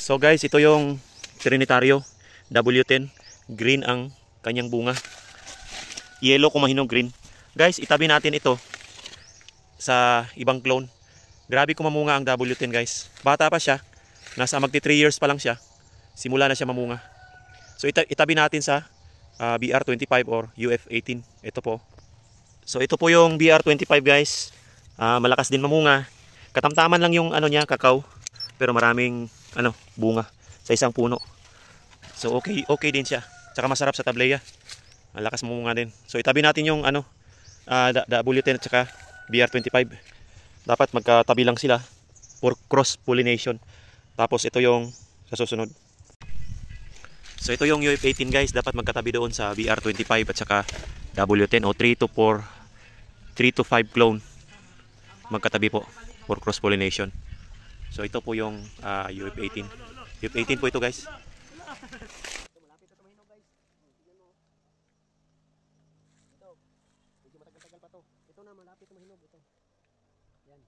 So guys, ito yung Trinitario W10. Green ang kanyang bunga. Yellow kung mahinog, green. Guys, itabi natin ito sa ibang clone. Grabe kumamunga ang W10 guys. Bata pa siya. Nasa magti 3 years pa lang siya. Simula na siya mamunga. So itabi natin sa BR25 or UF18. Ito po. So ito po yung BR25 guys. Malakas din mamunga. Katamtaman lang yung ano niya, kakao. Pero maraming bunga sa isang puno. So okay din siya. Tsaka masarap sa tableya. Malakas mamunga din. So itabi natin yung W10 at saka BR25. Dapat magkatabi lang sila for cross pollination. Tapos ito yung sa susunod. So ito yung UF18 guys, dapat magkatabi doon sa BR25 at saka W10 o 3 to 5 clone. Magkatabi po for cross pollination. So ito po yung UF18. UF18 po ito guys. Malapit na mahinog guys. Tingnan mo. Ito. Medyo matagal-tagal pa to. Ito na malapit na mahinog ito. Yan.